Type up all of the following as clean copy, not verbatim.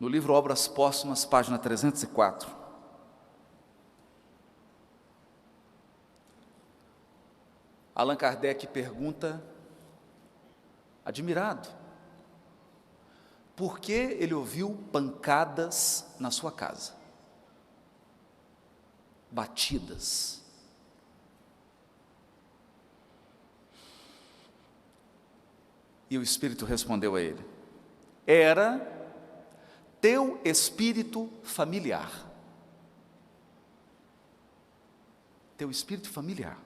no livro Obras Póstumas, página 304, Allan Kardec pergunta, admirado, por que ele ouviu pancadas na sua casa, batidas. E o Espírito respondeu a ele: era teu espírito familiar. Teu espírito familiar.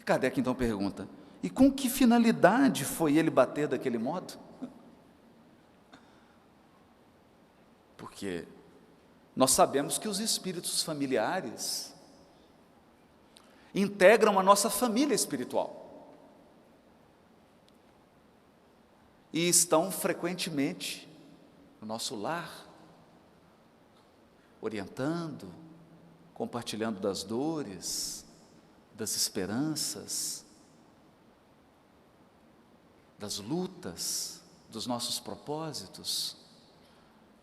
E Kardec então pergunta: e com que finalidade foi ele bater daquele modo? Porque nós sabemos que os espíritos familiares integram a nossa família espiritual. E estão frequentemente no nosso lar, orientando, compartilhando das dores, das esperanças, das lutas, dos nossos propósitos.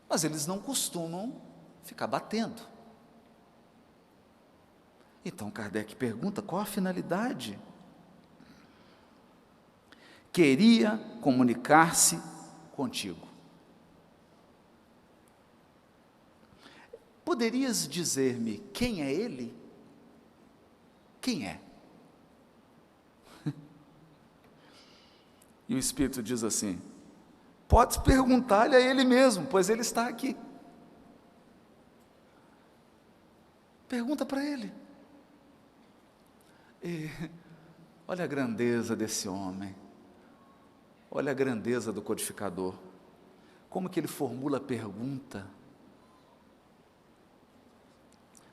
Mas eles não costumam ficar batendo. Então Kardec pergunta: qual a finalidade? Queria comunicar-se contigo. Poderias dizer-me quem é ele? Quem é? E o Espírito diz assim: podes perguntar-lhe a ele mesmo, pois ele está aqui. Pergunta para ele. E olha a grandeza desse homem. Olha a grandeza do codificador, como que ele formula a pergunta: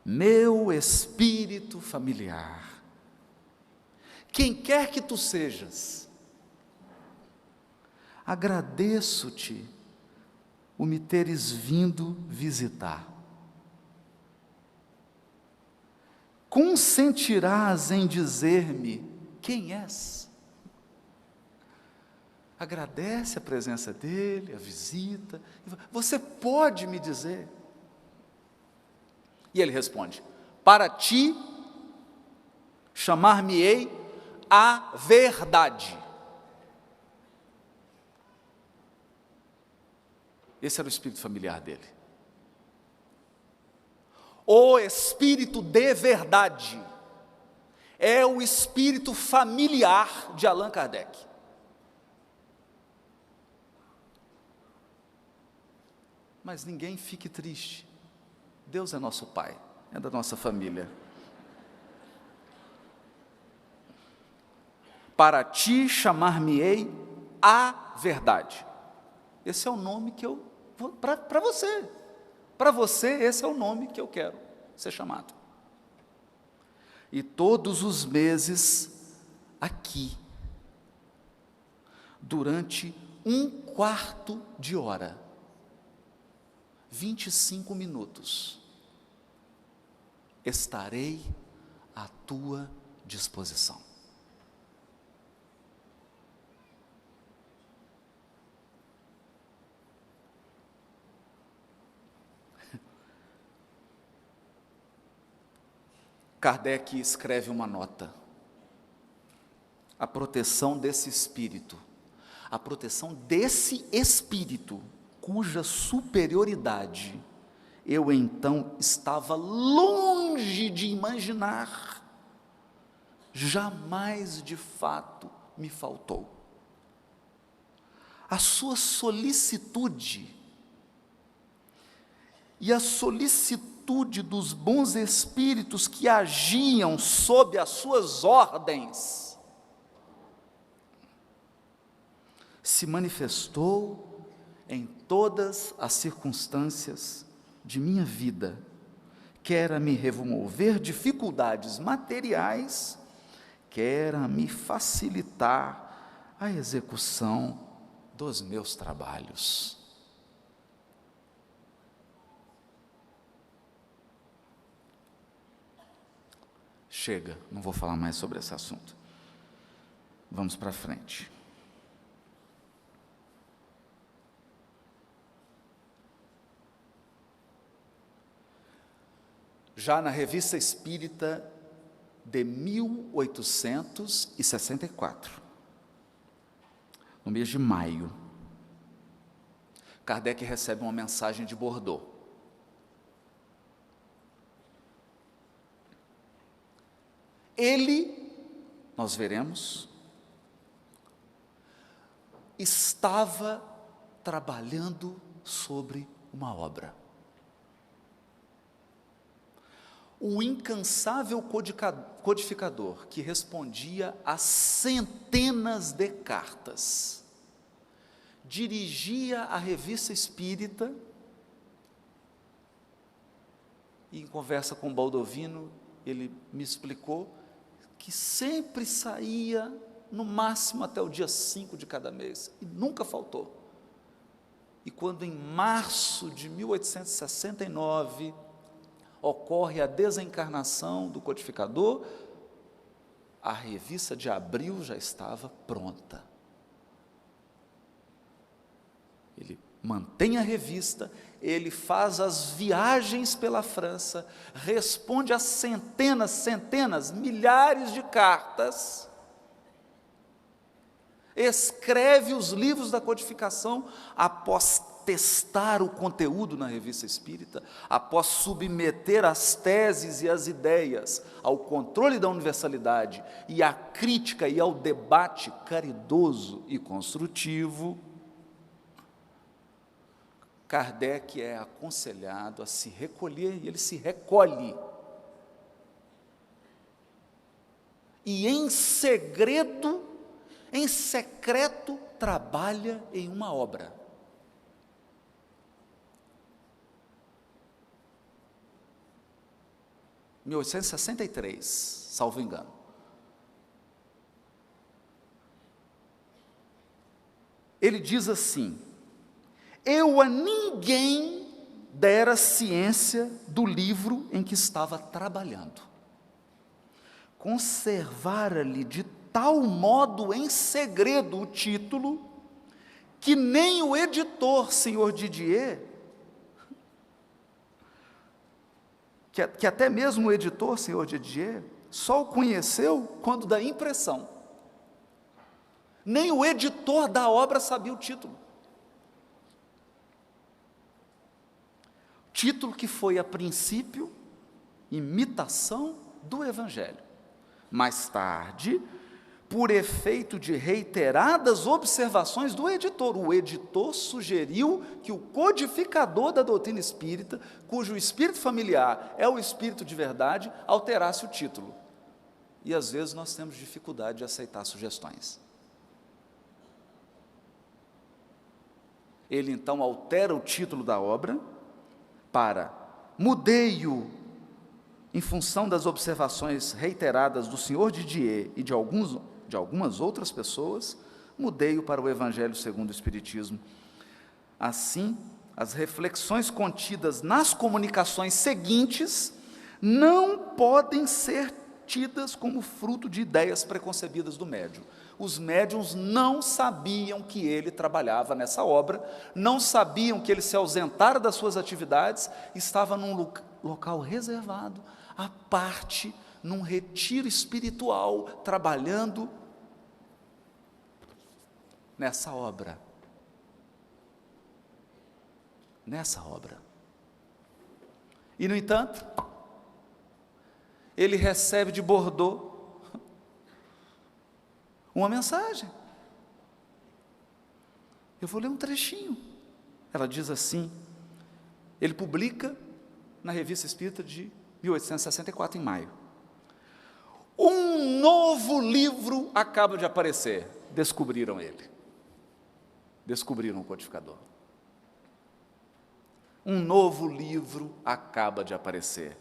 meu espírito familiar, quem quer que tu sejas, agradeço-te o me teres vindo visitar. Consentirás em dizer-me quem és? Agradece a presença dele, a visita. Você pode me dizer? E ele responde: para ti chamar-me-ei a verdade. Esse era o espírito familiar dele. O espírito de verdade é o espírito familiar de Allan Kardec. Mas ninguém fique triste. Deus é nosso Pai, é da nossa família. Para ti chamar-me-ei a verdade. Esse é o nome que eu vou para você. Para você, esse é o nome que eu quero ser chamado. E todos os meses aqui, durante 1/4 de hora, 25 minutos, estarei à tua disposição. Kardec escreve uma nota: a proteção desse espírito, a proteção desse espírito, cuja superioridade eu então estava longe de imaginar, jamais de fato me faltou. A sua solicitude e a solicitude dos bons espíritos que agiam sob as suas ordens se manifestou em todas as circunstâncias de minha vida, quer a me remover dificuldades materiais, quer a me facilitar a execução dos meus trabalhos. Chega, não vou falar mais sobre esse assunto. Vamos para frente. já na Revista Espírita de 1864, no mês de maio, Kardec recebe uma mensagem de Bordeaux. Ele, nós veremos, estava trabalhando sobre uma obra. O incansável codificador que respondia a centenas de cartas, dirigia a Revista Espírita e, em conversa com Baldovino, ele me explicou que sempre saía no máximo até o dia 5 de cada mês, e nunca faltou. E quando em março de 1869 ocorre a desencarnação do codificador, a revista de abril já estava pronta. Ele mantém a revista, ele faz as viagens pela França, responde a centenas, milhares de cartas, escreve os livros da codificação após testar o conteúdo na Revista Espírita, após submeter as teses e as ideias ao controle da universalidade e à crítica e ao debate caridoso e construtivo, Kardec é aconselhado a se recolher, e ele se recolhe. E em segredo, em secreto, trabalha em uma obra. Em 1863, salvo engano. Ele diz assim: eu a ninguém dera ciência do livro em que estava trabalhando. Conservara-lhe de tal modo em segredo o título, que nem o editor, senhor Didier, que até mesmo o editor, senhor Didier, só o conheceu quando da impressão. Nem o editor da obra sabia o título. Título que foi, a princípio, imitação do Evangelho. Mais tarde, por efeito de reiteradas observações do editor, o editor sugeriu que o codificador da doutrina espírita, cujo espírito familiar é o espírito de verdade, alterasse o título. E às vezes nós temos dificuldade de aceitar sugestões. Ele então altera o título da obra para mudei-o em função das observações reiteradas do senhor Didier e de algumas outras pessoas, mudei-o para o Evangelho segundo o Espiritismo. Assim, as reflexões contidas nas comunicações seguintes não podem ser tidas como fruto de ideias preconcebidas do médium. Os médiuns não sabiam que ele trabalhava nessa obra, não sabiam que ele se ausentara das suas atividades, estava num local reservado, à parte, num retiro espiritual, trabalhando nessa obra. Nessa obra. E, no entanto, ele recebe de Bordeaux uma mensagem. Eu vou ler um trechinho. Ela diz assim, ele publica na Revista Espírita de 1864, em maio. Um novo livro acaba de aparecer. Descobriram ele. Descobriram o codificador. Um novo livro acaba de aparecer.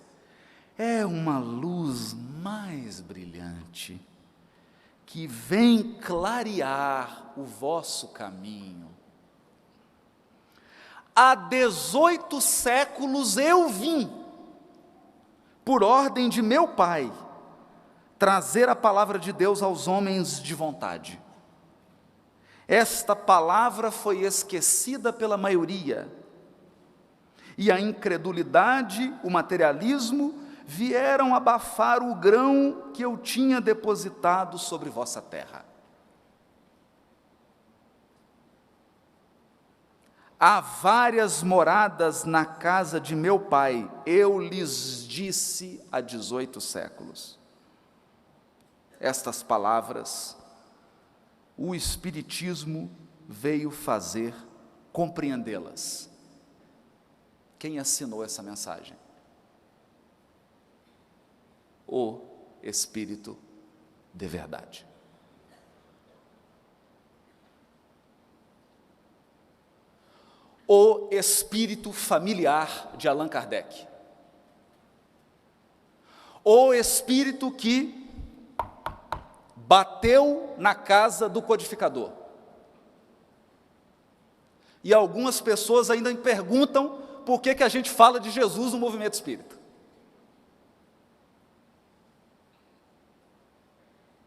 É uma luz mais brilhante, que vem clarear o vosso caminho. Há 18 séculos eu vim, por ordem de meu Pai, trazer a palavra de Deus aos homens de vontade. Esta palavra foi esquecida pela maioria, e a incredulidade, o materialismo, vieram abafar o grão que eu tinha depositado sobre vossa terra. Há várias moradas na casa de meu pai, eu lhes disse há 18 séculos. Estas palavras, o Espiritismo veio fazer compreendê-las. Quem assinou essa mensagem? O Espírito de verdade. O espírito familiar de Allan Kardec. O espírito que bateu na casa do codificador. E algumas pessoas ainda me perguntam por que a gente fala de Jesus no movimento espírita.